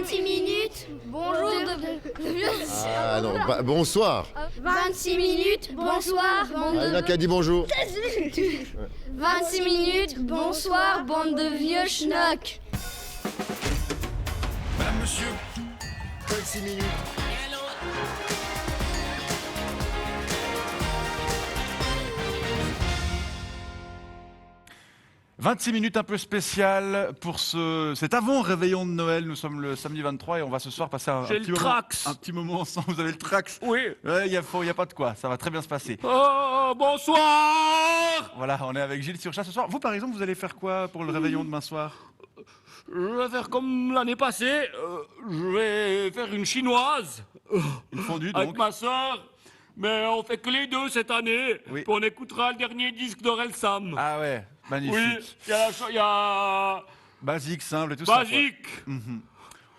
26 minutes, bonjour Ah non, bonsoir. 26 minutes, bonsoir, bande Il y en a de... qui a dit bonjour. 26 minutes, bonsoir, bande de vieux schnocks. Madame, monsieur. 26 minutes. 26 minutes un peu spéciales pour cet avant réveillon de Noël. Nous sommes le samedi 23 et on va ce soir passer un petit moment ensemble. Vous avez le trax? Oui. Il y a pas de quoi, ça va très bien se passer. Oh, bonsoir. Voilà, on est avec Gilles Surchat ce soir. Vous par exemple, vous allez faire quoi pour le réveillon demain soir? Je vais faire comme l'année passée. Je vais faire une chinoise. Une fondue Avec donc. ma soeur. Mais on fait que les deux cette année. Oui. Puis on écoutera le dernier disque d'Orelsan. Ah ouais, magnifique. Oui, il y a Basique, simple et tout ça. Basique.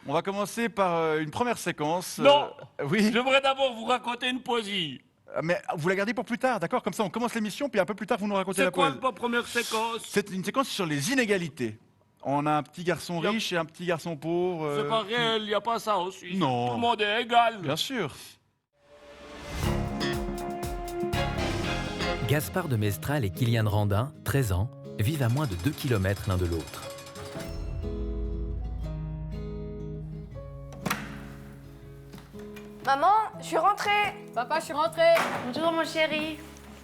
On va commencer par une première séquence. Non. Oui. J'aimerais d'abord vous raconter une poésie. Mais vous la gardez pour plus tard, d'accord? Comme ça, on commence l'émission, puis un peu plus tard, vous nous racontez la C'est quoi poésie. la première séquence? C'est une séquence sur les inégalités. On a un petit garçon riche et un petit garçon pauvre. C'est pas réel, il n'y a pas ça en Suisse. Non. Tout le monde est égal. Bien sûr. Gaspard de Mestral et Kylian Randin, 13 ans, vivent à moins de 2 km l'un de l'autre. Maman, je suis rentrée. Papa, je suis rentrée. Bonjour mon chéri.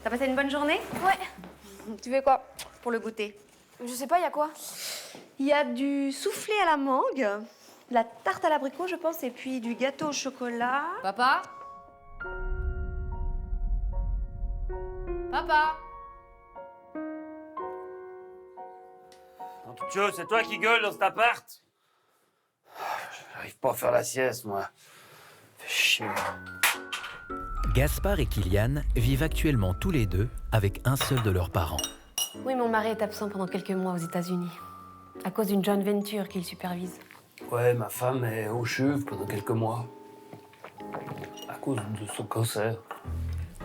T'as passé une bonne journée? Ouais. Tu fais quoi pour le goûter? Je sais pas, il y a quoi? Il y a du soufflé à la mangue, de la tarte à l'abricot, je pense, et puis du gâteau au chocolat. Papa? Papa? Tchou, c'est toi qui gueules dans cet appart? J'arrive pas à faire la sieste, moi. Fais chier. Gaspard et Kylian vivent actuellement tous les deux avec un seul de leurs parents. Oui, mon mari est absent pendant quelques mois aux États-Unis, à cause d'une joint venture qu'il supervise. Ouais, ma femme est au CHUV pendant quelques mois. À cause de son cancer.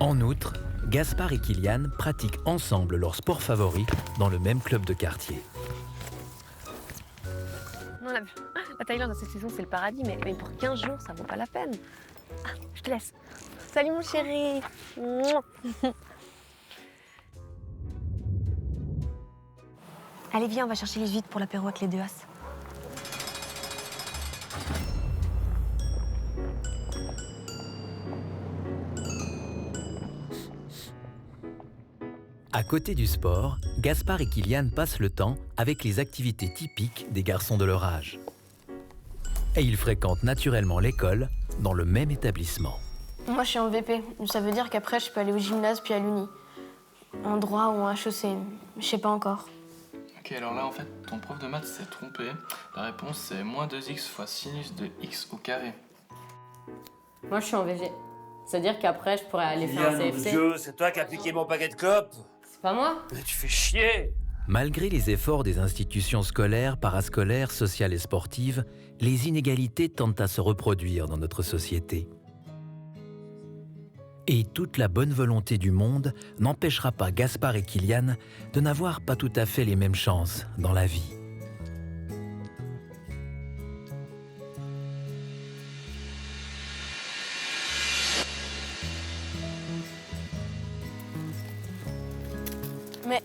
En outre, Gaspard et Kylian pratiquent ensemble leur sport favori dans le même club de quartier. Non, la Thaïlande, à cette saison, c'est le paradis, mais pour 15 jours, ça vaut pas la peine. Ah, je te laisse. Salut, mon chéri. Mouah. Allez, viens, on va chercher les huîtres pour l'apéro avec les deux as. À côté du sport, Gaspard et Kylian passent le temps avec les activités typiques des garçons de leur âge. Et ils fréquentent naturellement l'école dans le même établissement. Moi, je suis en VP. Ça veut dire qu'après, je peux aller au gymnase puis à l'uni. En droit ou en HEC, je sais pas encore. Ok, alors là, en fait, ton prof de maths s'est trompé. La réponse, c'est moins 2x fois sinus de x au carré. Moi, je suis en VG. C'est-à-dire qu'après, je pourrais aller faire un CFC. Dieu, c'est toi qui as piqué mon paquet de clopes? C'est pas moi. Mais tu fais chier. Malgré les efforts des institutions scolaires, parascolaires, sociales et sportives, les inégalités tendent à se reproduire dans notre société. Et toute la bonne volonté du monde n'empêchera pas Gaspard et Kylian de n'avoir pas tout à fait les mêmes chances dans la vie. Mais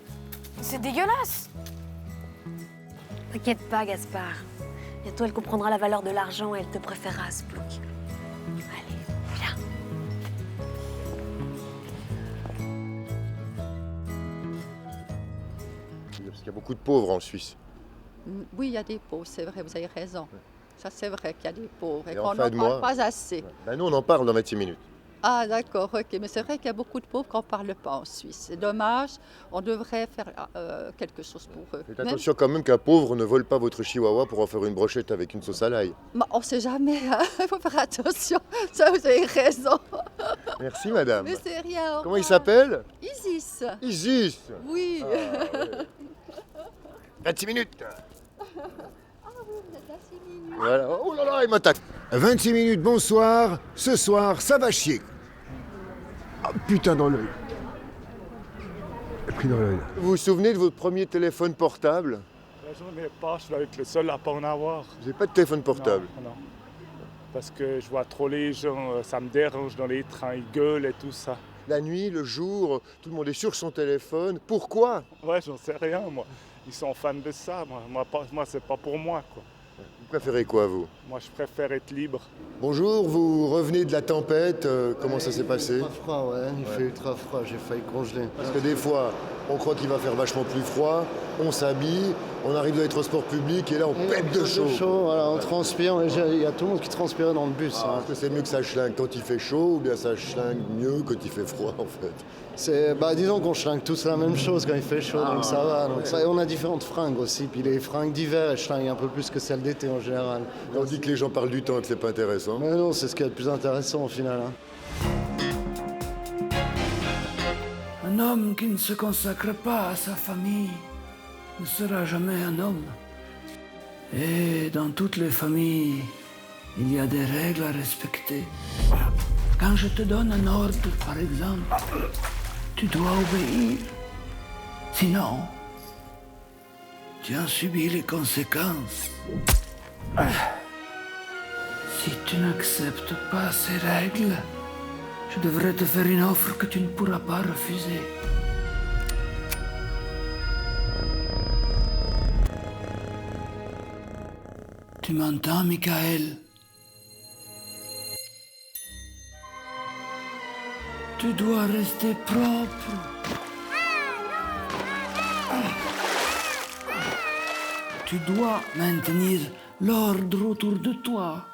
c'est dégueulasse! T'inquiète pas, Gaspard. Bientôt, elle comprendra la valeur de l'argent et elle te préférera à ce plouc. Allez, viens. Parce qu'il y a beaucoup de pauvres en Suisse. Oui, il y a des pauvres, c'est vrai, vous avez raison. Ça, c'est vrai qu'il y a des pauvres et Et qu'on en n'en fin de parle mois- pas assez. Ben nous, on en parle dans 26 minutes. Ah, d'accord, ok. Mais c'est vrai qu'il y a beaucoup de pauvres qu'on ne parle pas en Suisse. C'est dommage, on devrait faire quelque chose pour eux. Faites Même- attention quand même qu'un pauvre ne vole pas votre chihuahua pour en faire une brochette avec une sauce à l'ail. Mais on ne sait jamais, hein. Il faut faire attention. Ça, vous avez raison. Merci madame. Mais c'est rien. au Comment il revoir. s'appelle? Isis. Isis. Oui. Ah, ouais. 26 minutes. Voilà. Oh là là, il m'attaque. 26 minutes, bonsoir. Ce soir, ça va chier. Ah putain, dans l'œil. Pris dans l'œil. Vous vous souvenez de votre premier téléphone portable? J'en ai pas, je dois être le seul à pas en avoir. Vous n'avez pas de téléphone portable? Non. Parce que je vois trop les gens, ça me dérange dans les trains, ils gueulent et tout ça. La nuit, le jour, tout le monde est sur son téléphone. Pourquoi? Ouais, j'en sais rien, moi. Ils sont fans de ça, moi c'est pas pour moi, quoi. Vous préférez quoi, vous? Moi, je préfère être libre. Bonjour, vous revenez de la tempête, comment ça s'est passé? Ultra froid, ouais, il fait ultra froid, j'ai failli congeler. Parce que des fois, on croit qu'il va faire vachement plus froid, on s'habille, on arrive dans les transports publics et là, on pète de chaud. Voilà, on transpire, il y a tout le monde qui transpire dans le bus. Est-ce que c'est mieux que ça schlingue quand il fait chaud ou bien ça schlingue mieux quand il fait froid, en fait? Disons qu'on schlingue tous la même chose quand il fait chaud, donc ça va. Donc on a différentes fringues aussi, puis les fringues d'hiver, elles schlinguent un peu plus que celles d'été en général. On dit que les gens parlent du temps et que c'est pas intéressant. Mais non, c'est ce qui est le plus intéressant au final. Un homme qui ne se consacre pas à sa famille ne sera jamais un homme. Et dans toutes les familles, il y a des règles à respecter. Quand je te donne un ordre, par exemple, tu dois obéir. Sinon, tu en subis les conséquences. Si tu n'acceptes pas ces règles, je devrais te faire une offre que tu ne pourras pas refuser. Tu m'entends, Michael? Tu dois rester propre. Tu dois maintenir l'ordre autour de toi.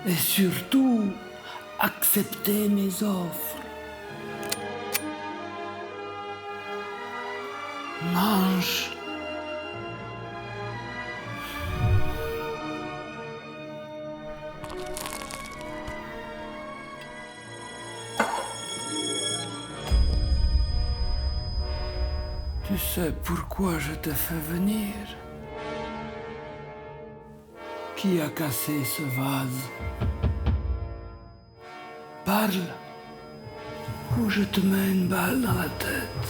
Et surtout, accepter mes offres. Mange. Tu sais pourquoi je te fais venir? Qui a cassé ce vase? Parle, ou je te mets une balle dans la tête.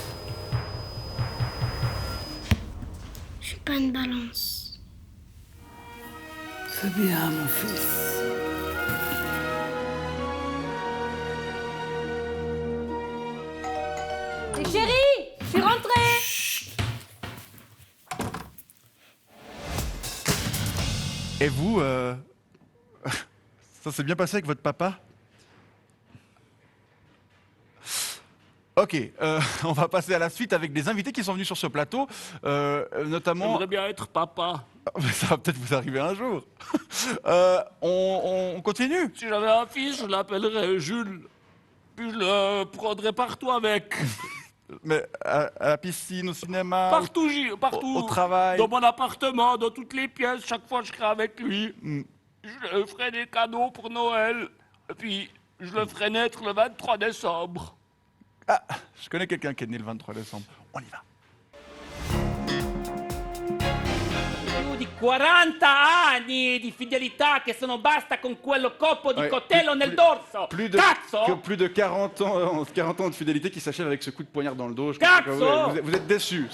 Je suis pas une balance. C'est bien, mon fils. Chérie, je suis rentrée. Et vous, ça s'est bien passé avec votre papa? Ok, on va passer à la suite avec des invités qui sont venus sur ce plateau, notamment... J'aimerais bien être papa. Ça va peut-être vous arriver un jour. On continue? Si j'avais un fils, je l'appellerais Jules. Puis je le prendrais partout avec. Mais à la piscine, au cinéma, partout, partout. Au travail. Dans mon appartement, dans toutes les pièces, chaque fois je serai avec lui. Je lui ferai des cadeaux pour Noël. Et puis, je le ferai naître le 23 décembre. Ah, je connais quelqu'un qui est né le 23 décembre. On y va. Più di 40 anni di fedeltà che sono basta con quello coppo di coltello nel dorso. Plus de 40 ans de fidélité qui s'achève avec ce coup de poignard dans le dos. Vous êtes déçus.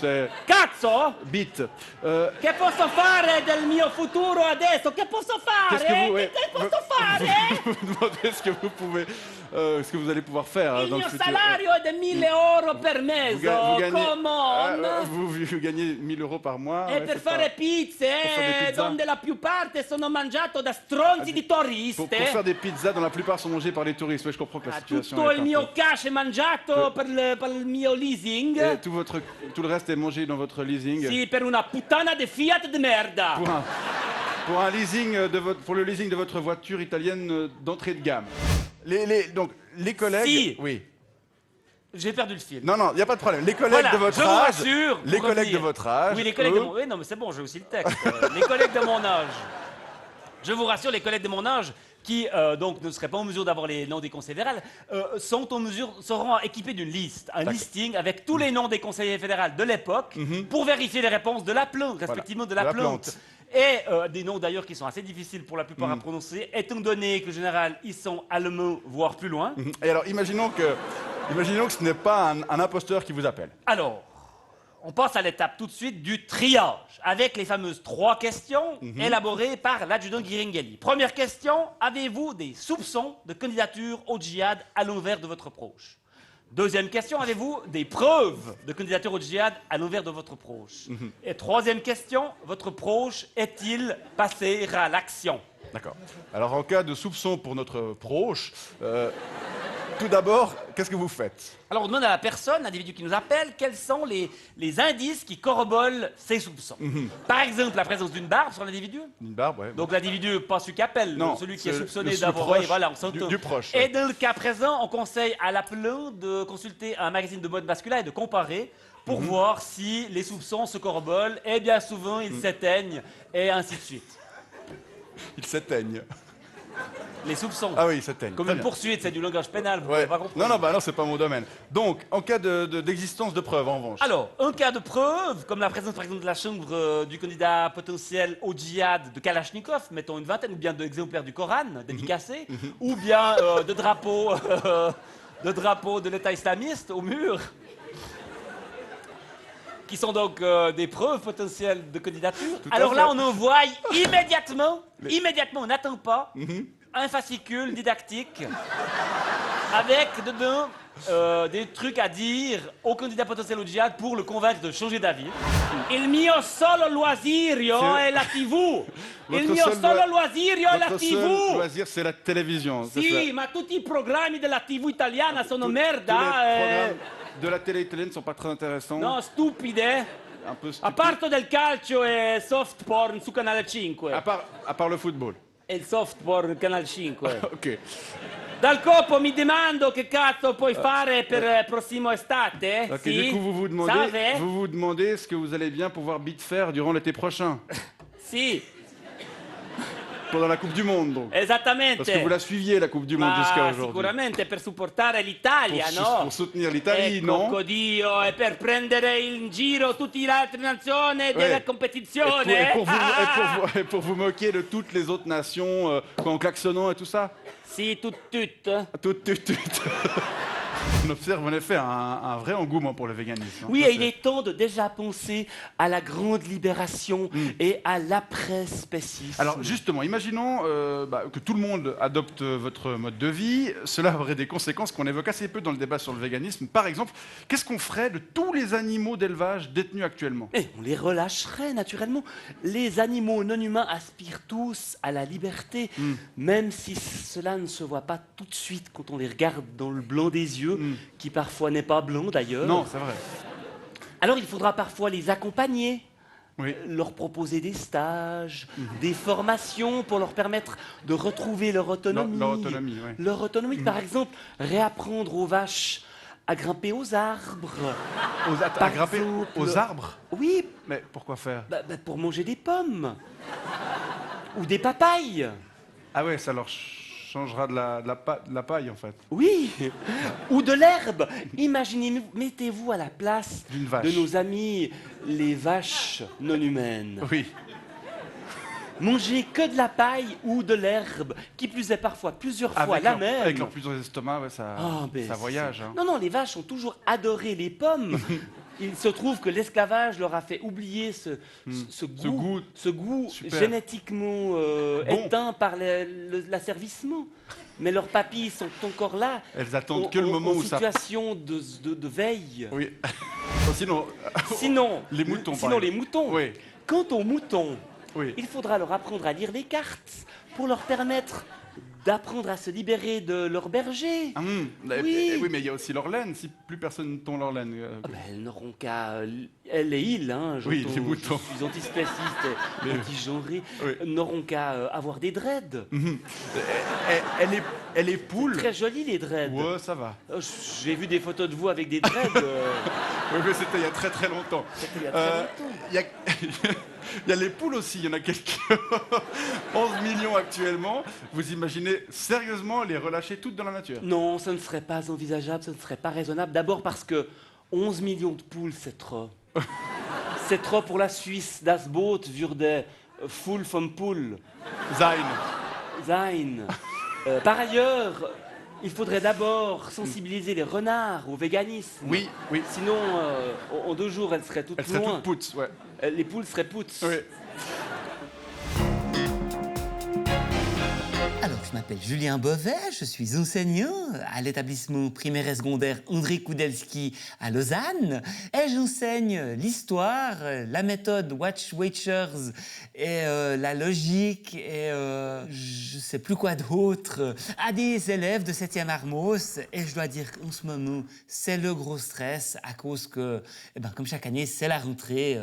Cazzo! Bite. Che posso fare del mio futuro adesso? Che posso fare? Che posso fare? Vous demandez ce que vous pouvez, ce que vous allez pouvoir faire dans le futur. Il mio salario è di 1.000 euro per mese. Come on! Vous gagnez 1 000 euros par mois. E per fare pizze, donde la più parte sono mangiato da stronzi di turisti. Pour faire des pizzas, dont la plupart sont mangées par les touristes. Oui, je comprends que la situation tutto est il mio cash è mangiato per il mio leasing. Et tout le reste est mangé dans votre leasing. Sì, per una puttana di Fiat de merda. Pour un leasing pour le leasing de votre voiture italienne d'entrée de gamme. Donc les collègues. Si. Oui. J'ai perdu le fil. Non, il n'y a pas de problème. Les collègues de votre âge. Je vous rassure. Les collègues de votre âge. Oui, les collègues de mon... Oui, non, mais c'est bon, j'ai aussi le texte. Les collègues de mon âge. Je vous rassure, les collègues de mon âge qui donc ne seraient pas en mesure d'avoir les noms des conseillers fédéraux, seront équipés d'une liste, un listing avec tous les noms des conseillers fédéraux de l'époque pour vérifier les réponses de la plainte, respectivement de la plainte. et des noms d'ailleurs qui sont assez difficiles pour la plupart à prononcer, étant donné que, en général, ils sont allemands, voire plus loin. Et alors, imaginons que ce n'est pas un imposteur qui vous appelle. Alors, on passe à l'étape tout de suite du triage, avec les fameuses 3 questions élaborées par l'adjudant Guiringhelli. Première question, avez-vous des soupçons de candidature au djihad à l'envers de votre proche? Deuxième question, avez-vous des preuves de candidature au djihad à l'envers de votre proche? Et troisième question, votre proche est-il passé à l'action? D'accord. Alors, en cas de soupçon pour notre proche, tout d'abord, qu'est-ce que vous faites? Alors, on demande à la personne, l'individu qui nous appelle, quels sont les indices qui corroborent ses soupçons. Par exemple, la présence d'une barbe sur l'individu. Une barbe, ouais. Donc, l'individu, pas celui qui appelle, Non, celui qui est c'est soupçonné le d'avoir... proche Oui, voilà, on s'entend. du proche, Et ouais. dans le cas présent, on conseille à l'appelant de consulter un magazine de mode masculin et de comparer pour voir si les soupçons se corroborent. Et bien souvent, ils s'éteignent, et ainsi de suite. Ils s'éteignent. Les soupçons. Ah oui, ils s'éteignent. Comme Très une bien. poursuite, c'est du langage pénal, vous Ouais. n'avez pas compris. Non, c'est pas mon domaine. Donc, en cas d'existence de preuves, en revanche. Alors, un cas de preuve, comme la présence par exemple de la chambre du candidat potentiel au djihad de Kalachnikov, mettons une vingtaine, ou bien d'exemplaires du Coran dédicacés, ou bien de drapeaux de l'État islamiste au mur, qui sont donc des preuves potentielles de candidature. Tout à Alors fait. là, on envoie immédiatement, on n'attend pas, un fascicule didactique avec dedans des trucs à dire au candidat potentiel au djihad pour le convaincre de changer d'avis. Il mio solo loisirio è la TV. Il mio solo loisirio è la Votre seul TV. loisir, c'est la télévision. c'est Sì, ça. ma tutti i programmi della TV italiana sono Tous merda. les programmes de la télé italienne ne sont pas très intéressants. No, stupide. Un peu A stupides. parte del calcio e soft porn su Canale 5. À part le football. E il soft porn Canale 5. Ok. Dal copo mi domando che cazzo puoi fare per prossimo estate? Ok, Sì? du coup, vous Salve? vous demandez ce que vous allez bien pouvoir bit faire durant l'été prochain. Sì, Pendant la Coupe du Monde, donc. esattamente. Parce que vous la suiviez, la Coupe du Monde, jusqu'à Ma aujourd'hui. sicuramente per supportare l'Italia, no? Pour soutenir l'Italie, Ecco, non? Dio, e per prendere in giro tutte le altre nazioni della Ouais. competizione. Et pour vous moquer de toutes les autres nations, en klaxonnant et tout ça. Si, tout. Tout. On observe en effet un vrai engouement pour le véganisme. hein. Oui, Ça, et il est temps de déjà penser à la grande libération et à l'après-spécisme. Alors justement, imaginons que tout le monde adopte votre mode de vie. Cela aurait des conséquences qu'on évoque assez peu dans le débat sur le véganisme. Par exemple, qu'est-ce qu'on ferait de tous les animaux d'élevage détenus actuellement? Et on les relâcherait naturellement. Les animaux non humains aspirent tous à la liberté, même si cela ne se voit pas tout de suite quand on les regarde dans le blanc des yeux, qui parfois n'est pas blanc d'ailleurs. Non, c'est vrai. Alors il faudra parfois les accompagner, Oui. leur proposer des stages, des formations pour leur permettre de retrouver leur autonomie. Leur autonomie, oui. Leur autonomie, par exemple, réapprendre aux vaches à grimper aux arbres. À Par grimper exemple, aux arbres? Oui, Mais pourquoi faire? pour manger des pommes. Ou des papayes. Ah ouais, ça leur changera de la paille en fait. Oui, ou de l'herbe. Imaginez, mettez-vous à la place D'une vache. de nos amis, les vaches non humaines. Oui. Manger que de la paille ou de l'herbe, qui plus est parfois plusieurs fois la même. Avec leurs plusieurs estomacs, ouais, ça, Ah, mais ça voyage. c'est- hein. Non, les vaches ont toujours adoré les pommes. Il se trouve que l'esclavage leur a fait oublier ce goût Super. génétiquement éteint par l'asservissement. Mais leurs papilles sont encore là. Elles attendent que le moment en où ça... situation de veille. Oui. Sinon, les moutons. Sinon les moutons. Oui. Quant aux moutons, Oui. il faudra leur apprendre à lire les cartes pour leur permettre d'apprendre à se libérer de leur berger. Oui. Oui, mais il y a aussi leur laine. Si plus personne ne tond leur laine. Elles n'auront qu'à... Elles et ils, hein, Oui, les moutons. je suis antispéciste et anti-genré, Oui. n'auront qu'à avoir des dreads. Et les poules. Très joli les dreads. Ouais, ça va. J'ai vu des photos de vous avec des dreads. Oui, mais c'était il y a très très longtemps. C'était il y a très longtemps. Il y a... il y a les poules aussi, il y en a quelques 11 millions actuellement. Vous imaginez sérieusement les relâcher toutes dans la nature? Non, ce ne serait pas envisageable, ce ne serait pas raisonnable. D'abord parce que 11 millions de poules, c'est trop. C'est trop pour la Suisse. Das Boot würde full vom Pool. Sein. Sein. Par ailleurs, il faudrait d'abord sensibiliser les renards au véganisme. Oui, oui. Sinon, en 2 jours, elles seraient toutes Elles seraient loin. toutes poutres, ouais. Les poules seraient poutres. Oui. Alors, je m'appelle Julien Beauvais, je suis enseignant à l'établissement primaire et secondaire André Kudelski à Lausanne et j'enseigne l'histoire, la méthode Watchwatchers et la logique et je sais plus quoi d'autre à des élèves de 7e Armos et je dois dire qu'en ce moment, c'est le gros stress à cause que, comme chaque année, c'est la rentrée,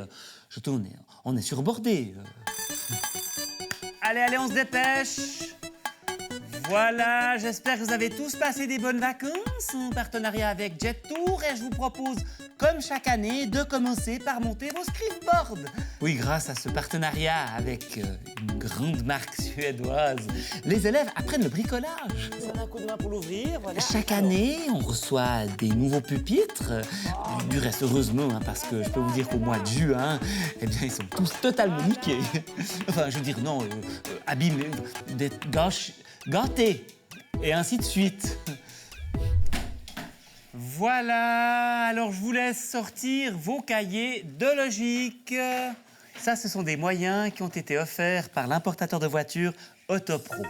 on est surbordé. Allez, on se dépêche. Voilà, j'espère que vous avez tous passé des bonnes vacances en partenariat avec Jet Tour et je vous propose, comme chaque année, de commencer par monter vos scriptboards. Oui, grâce à ce partenariat avec une grande marque suédoise, les élèves apprennent le bricolage. Ça donne un coup de main pour l'ouvrir, voilà. Chaque année, on reçoit des nouveaux pupitres. Du reste, heureusement, parce que je peux vous dire qu'au mois de juin, ils sont tous totalement niqués. Enfin, je veux dire, non, abîmés, gâtés, et ainsi de suite. Voilà, alors je vous laisse sortir vos cahiers de logique. Ça, ce sont des moyens qui ont été offerts par l'importateur de voitures Autopro.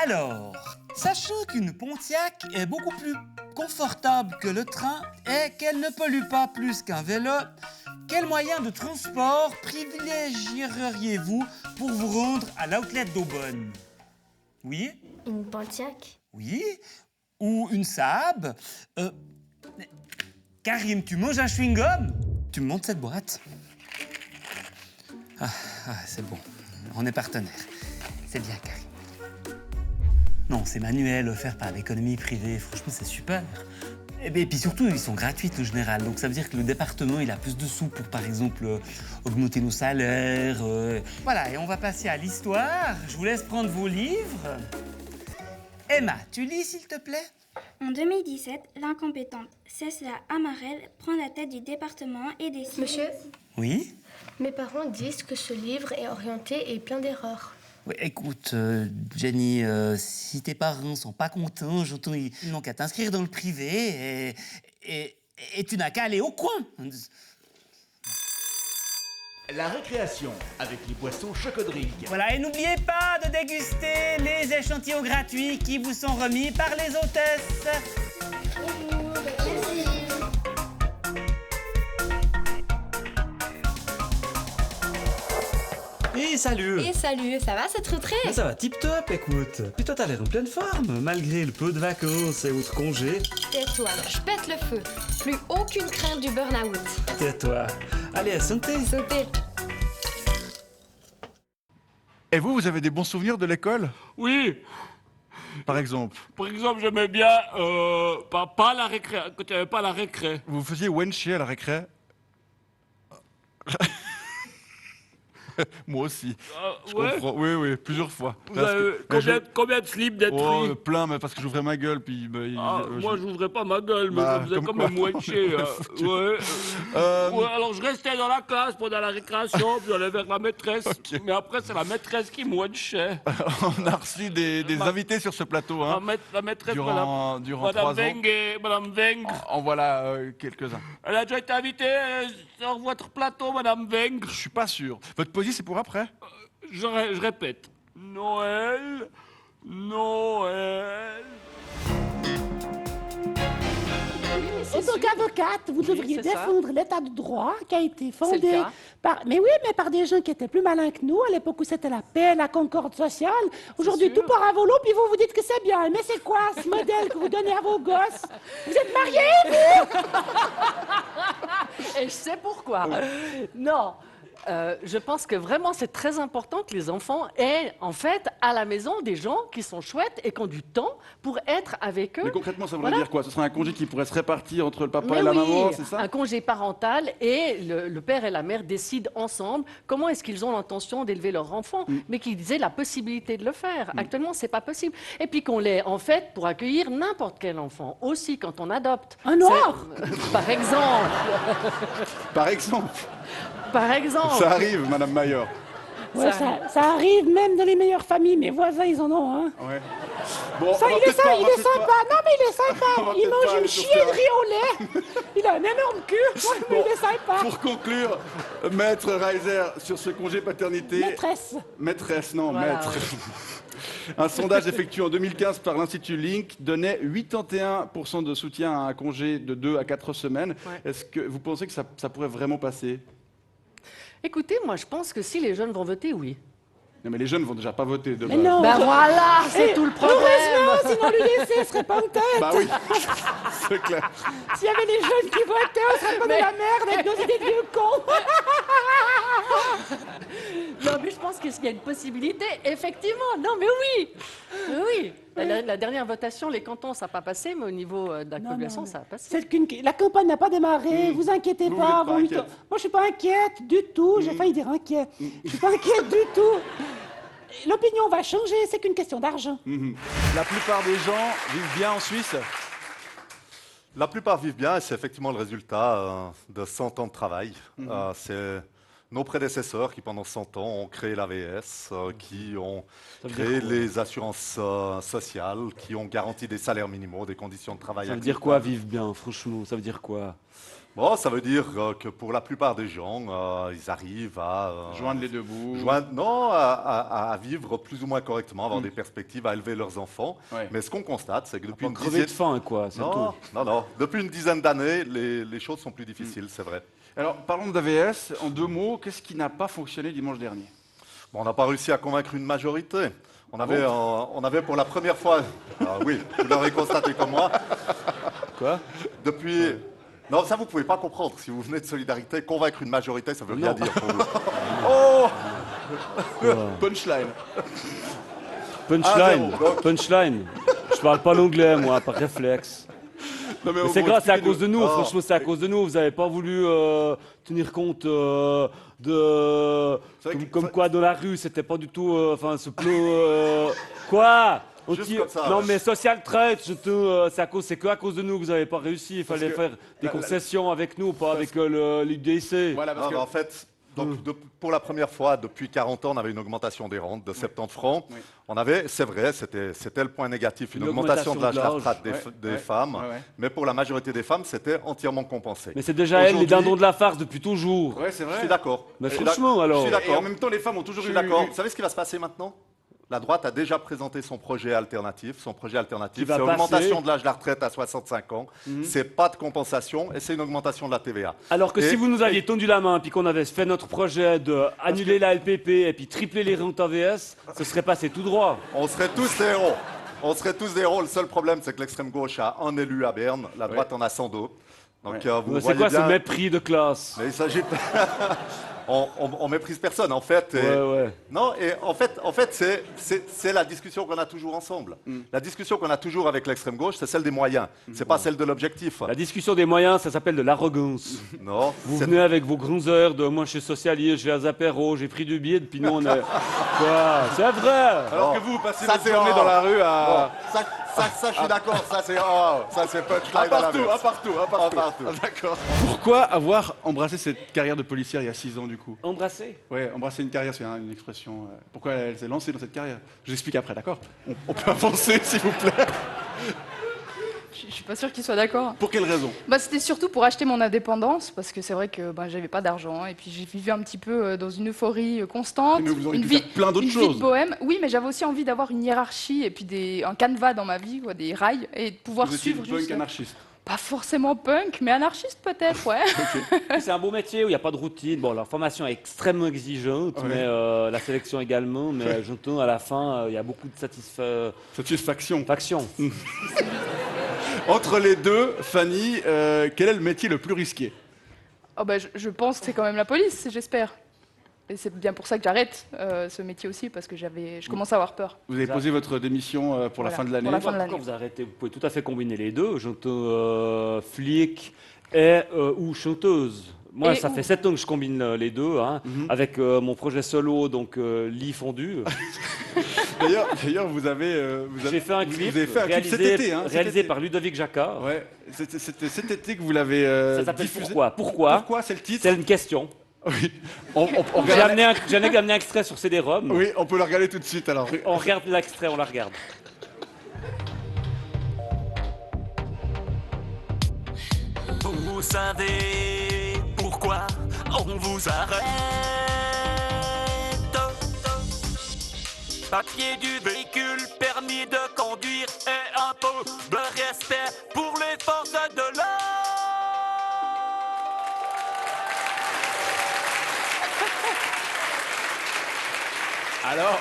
Alors, sachant qu'une Pontiac est beaucoup plus confortable que le train et qu'elle ne pollue pas plus qu'un vélo, quel moyen de transport privilégieriez-vous pour vous rendre à l'outlet d'Aubonne? Oui? Une Pontiac? Oui? Ou une Saab? Karim, tu manges un chewing-gum? Tu me montres cette boîte? C'est bon, on est partenaires. C'est bien, Karim. Non, c'est manuel, offert par l'économie privée. Franchement, c'est super. Et puis surtout, ils sont gratuits en général. Donc ça veut dire que le département, il a plus de sous pour, par exemple, augmenter nos salaires. Voilà, et on va passer à l'histoire. Je vous laisse prendre vos livres. Emma, tu lis, s'il te plaît? En 2017, l'incompétente Cécile Amarel prend la tête du département et décide... Monsieur? Oui? Mes parents disent que ce livre est orienté et plein d'erreurs. Ouais, écoute, Jenny, si tes parents sont pas contents, j'entends, ils n'ont qu'à t'inscrire dans le privé et tu n'as qu'à aller au coin. La récréation avec les boissons Chocodrink. Voilà, et n'oubliez pas de déguster les échantillons gratuits qui vous sont remis par les hôtesses. Et salut! Et salut, ça va cette rentrée? Mais ça va tip top, écoute. Puis toi, t'as l'air en pleine forme, malgré le peu de vacances et autres congés. Tais-toi, je pète le feu. Plus aucune crainte du burn-out. Tais-toi. Allez, à sauter. Sauter. Et vous avez des bons souvenirs de l'école? Oui. Par exemple? Par exemple, j'aimais bien pas la récré, que tu n'avais pas la récré. Vous faisiez wenchier à la récré? Moi aussi. Je ouais. comprends. Oui, plusieurs fois. Vous avez combien de slips détruits? Plein, mais parce que j'ouvrais ma gueule. Puis, moi, j'ouvrais pas ma gueule, mais je faisais comme un moitié. Ouais, alors, je restais dans la classe pendant la récréation, puis j'allais vers la maîtresse. Okay. Mais après, c'est la maîtresse qui moitiait. On a reçu des invités sur ce plateau. Hein, la maîtresse, durant 3 ans. Madame Weng. En voilà quelques-uns. Elle a déjà été invitée sur votre plateau, Madame Weng. Je suis pas sûr. Votre poésie, c'est pour après? Je répète. Noël. En tant qu'avocate, vous devriez défendre l'état de droit qui a été fondé par... Mais oui, mais par des gens qui étaient plus malins que nous, à l'époque où c'était la paix, la concorde sociale. Aujourd'hui, tout part à volo, puis vous dites que c'est bien. Mais c'est quoi ce modèle que vous donnez à vos gosses? Vous êtes mariés, vous? Et je sais pourquoi. Non. Je pense que vraiment c'est très important que les enfants aient en fait à la maison des gens qui sont chouettes et qui ont du temps pour être avec eux. Mais concrètement, ça voudrait dire quoi? Ce serait un congé qui pourrait se répartir entre le papa et la maman, c'est ça? Un congé parental et le père et la mère décident ensemble comment est-ce qu'ils ont l'intention d'élever leur enfant, mais qu'ils aient la possibilité de le faire. Actuellement, c'est pas possible. Et puis qu'on l'ait en fait pour accueillir n'importe quel enfant, aussi quand on adopte. Un noir par exemple. Par exemple. Par exemple. Ça arrive, Madame Mayor. Ouais, ça arrive même dans les meilleures familles. Mes voisins, ils en ont, hein. Ouais. Bon, Ça, il est sympa. Non, mais il est sympa. Il mange une chiennerie au lait. Il a un énorme cul, mais il est sympa. Pour conclure, Maître Reiser, sur ce congé paternité... Maîtresse. Maîtresse, non, Voilà, maître. Un sondage effectué en 2015 par l'Institut Link donnait 81% de soutien à un congé de 2 à 4 semaines. Ouais. Est-ce que vous pensez que ça pourrait vraiment passer? Écoutez, moi, je pense que si les jeunes vont voter, oui. Non, mais les jeunes vont déjà pas voter de Mais base. non. Ben voilà, c'est tout le problème. Heureusement, sinon lui laisser, il serait pas en tête. Bah oui, c'est clair. S'il y avait des jeunes qui votaient, on serait pas dans la merde avec nos idées de vieux cons. Non, mais je pense qu'il y a une possibilité, effectivement. Non, mais oui. Oui. La dernière votation, les cantons, ça n'a pas passé, mais au niveau de la population, ça a passé. La campagne n'a pas démarré, vous inquiétez Vous pas. n'êtes pas inquiète. Moi, je suis pas inquiète du tout. J'ai failli dire inquiet. Je suis pas inquiète du tout. L'opinion va changer, c'est qu'une question d'argent. La plupart des gens vivent bien en Suisse? La plupart vivent bien et c'est effectivement le résultat de 100 ans de travail. C'est nos prédécesseurs qui, pendant 100 ans, ont créé l'AVS, qui ont créé les assurances sociales, qui ont garanti des salaires minimaux, des conditions de travail. Ça veut dire quoi, vivre bien, franchement? Ça veut dire quoi? Bon, ça veut dire que pour la plupart des gens, ils arrivent à... joindre les deux bouts. À vivre plus ou moins correctement, avoir des perspectives, à élever leurs enfants. Ouais. Mais ce qu'on constate, c'est que depuis une crever de faim, quoi, c'est tout. Non. Depuis une dizaine d'années, les choses sont plus difficiles, c'est vrai. Alors, parlons d'AVS. En 2 mots, qu'est-ce qui n'a pas fonctionné dimanche dernier? Bon, on n'a pas réussi à convaincre une majorité. On avait pour la première fois... oui, vous l'aurez constaté comme moi. Quoi? Depuis... Non, ça, vous ne pouvez pas comprendre. Si vous venez de Solidarité, convaincre une majorité, ça ne veut rien dire pour vous. Oh Punchline. Punchline. Je parle pas l'anglais, moi, par réflexe. Non, mais c'est grave, c'est à cause de nous. Oh. Franchement, c'est à cause de nous. Vous n'avez pas voulu tenir compte de... Comme quoi, dans la rue, c'était pas du tout... Enfin, ce plot... Quoi? Comme ça, non, ouais. mais social trade, c'est que à cause de nous que vous n'avez pas réussi. Il fallait faire des concessions avec nous, pas avec l'UDC. Voilà, parce que... En fait, pour la première fois depuis 40 ans, on avait une augmentation des rentes de 70 francs. Oui. On avait, c'est vrai, c'était le point négatif, une augmentation de l'âge de la retraite des femmes. Mais pour la majorité des femmes, c'était entièrement compensé. Mais c'est déjà elles, les dindons de la farce depuis toujours. Ouais, c'est vrai. Je suis d'accord. Mais franchement, alors. Je suis d'accord. Et en même temps, les femmes ont toujours eu... Je suis d'accord. Vous savez ce qui va se passer maintenant? La droite a déjà présenté son projet alternatif. Son projet alternatif, c'est l'augmentation de l'âge de la retraite à 65 ans. C'est pas de compensation et c'est une augmentation de la TVA. Alors que si vous nous aviez tendu la main puis qu'on avait fait notre projet d'annuler la LPP et puis tripler les rentes AVS, ce serait passé tout droit. On serait tous des héros. On serait tous des héros. Le seul problème, c'est que l'extrême gauche a un élu à Berne, la droite en a 102. Donc, vous c'est quoi bien... ce mépris de classe? Mais il s'agit... on méprise personne, en fait. Non, et en fait, c'est la discussion qu'on a toujours ensemble. La discussion qu'on a toujours avec l'extrême gauche, c'est celle des moyens. C'est pas celle de l'objectif. La discussion des moyens, ça s'appelle de l'arrogance. Non. Vous venez avec vos grands heures de moi, je suis socialiste, je vais à Zapéro, j'ai pris du billet, depuis nous on est. Quoi? C'est vrai. Alors que vous passez votre journée dans la rue à. Ça, je suis d'accord. Ça, c'est punchline à partout. D'accord. Pourquoi avoir embrassé cette carrière de policière il y a 6 ans, du coup? Embrasser? Ouais, embrasser une carrière, c'est une expression. Pourquoi elle s'est lancée dans cette carrière? Je vous explique après, d'accord? On peut avancer, s'il vous plaît. Je suis pas sûre qu'il soit d'accord. Pour quelle raison? C'était surtout pour acheter mon indépendance, parce que c'est vrai que j'avais pas d'argent, et puis j'ai vécu un petit peu dans une euphorie constante. Mais vous auriez pu faire plein d'autres choses. Une vie de bohème. Oui, mais j'avais aussi envie d'avoir une hiérarchie, et puis un canevas dans ma vie, des rails, et de pouvoir suivre juste... Punk anarchiste? Pas forcément punk, mais anarchiste peut-être, ouais. C'est un beau métier où il n'y a pas de routine. Bon, la formation est extrêmement exigeante, mais la sélection également. Mais j'entends à la fin, il y a beaucoup de satisfaction. Entre les deux, Fanny, quel est le métier le plus risqué? Je pense que c'est quand même la police, j'espère. Et c'est bien pour ça que j'arrête ce métier aussi, parce que je commence à avoir peur. Vous avez posé votre démission pour la fin de l'année. Pourquoi vous arrêtez? Vous pouvez tout à fait combiner les deux. J'entends flic et ou chanteuse. Moi, ça fait 7 ans que je combine les deux, avec mon projet solo, donc lit fondu. D'ailleurs, vous avez fait un clip, réalisé par Ludovic Jacquard. Ouais, c'était cet été que vous l'avez ça s'appelle diffusé. Pourquoi c'est le titre? C'est une question. Oui. J'en ai amené un extrait sur CD-ROM. Oui, on peut le regarder tout de suite alors. On regarde l'extrait, on la regarde. Vous savez pourquoi on vous arrête? Papier du véhicule, permis de conduire et un peu de respect pour les forces de l'ordre. Alors,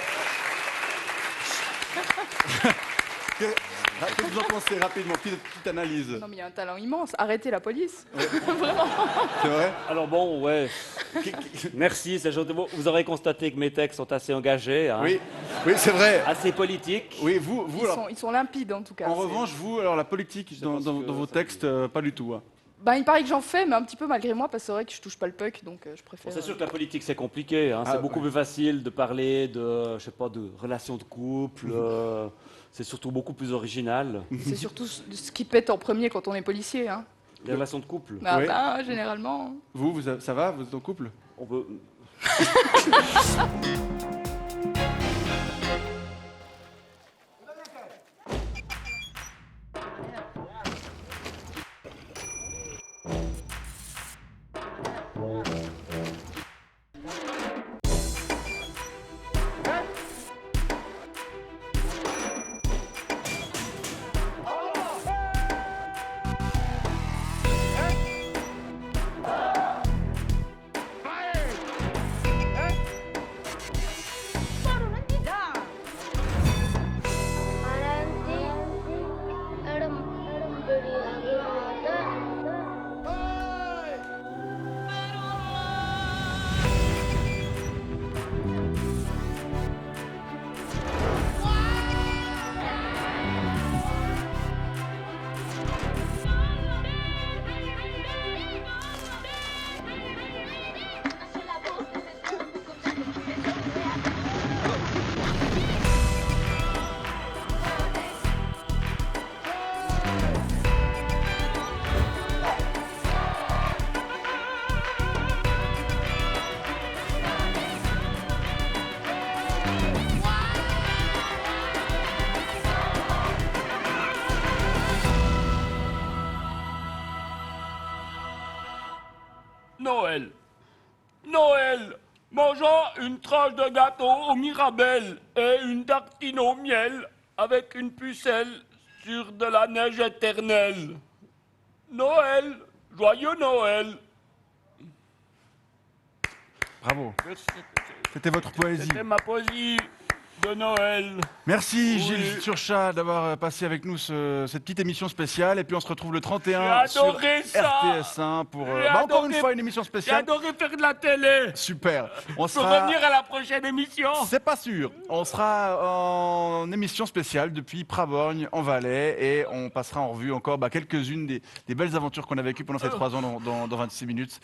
qu'est-ce que vous en pensez rapidement? Petite analyse. Non, mais il y a un talent immense. Arrêtez la police. Vraiment. C'est vrai? Alors bon, ouais. Merci, c'est gentil. Vous aurez constaté que mes textes sont assez engagés. Hein. Oui, c'est vrai. Assez politiques. Oui, vous Ils sont limpides en tout cas. En revanche, vous, alors la politique dans vos textes, pas du tout. Hein. Ben, il paraît que j'en fais, mais un petit peu malgré moi, parce que c'est vrai que je touche pas le puck, donc je préfère. Bon, c'est sûr que la politique c'est compliqué. Hein. C'est beaucoup plus facile de parler de, je sais pas, de relations de couple. C'est surtout beaucoup plus original. C'est surtout ce qui pète en premier quand on est policier. Hein. Les relations de couple. Ah oui. Ben, généralement. Vous, ça va? Vous êtes en couple? On peut. Noël. Noël. Mangeant une tranche de gâteau au Mirabelle et une tartine au miel avec une pucelle sur de la neige éternelle. Noël. Joyeux Noël. Bravo. C'était votre poésie. C'était ma poésie de Noël. Merci Oui. Gilles Turchat d'avoir passé avec nous cette petite émission spéciale. Et puis on se retrouve le 31 J'ai sur adoré ça. RTS1 pour J'ai encore adoré- une fois une émission J'ai spéciale. adoré faire de la télé. Super. On Je peux sera... revenir à la prochaine émission. C'est pas sûr. On sera en émission spéciale depuis Praborgne en Valais et on passera en revue encore quelques-unes des belles aventures qu'on a vécues pendant ces 3 ans dans 26 minutes.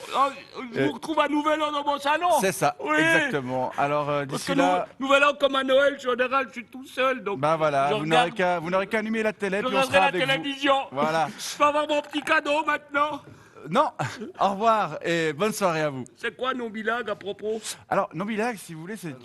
Je vous retrouve à Nouvel An dans mon salon. C'est ça, Oui. exactement. Alors Parce d'ici que là, Nouvel An comme à Noël, en général, je suis tout seul. Donc voilà, je vous regarde- n'aurez qu'à allumer la télé je puis on regarderai sera la avec vous. télévision. Voilà. Je peux avoir mon petit cadeau maintenant. Non, au revoir et bonne soirée à vous. C'est quoi nos bilingues à propos? Alors, non bilingue, si vous voulez, c'est...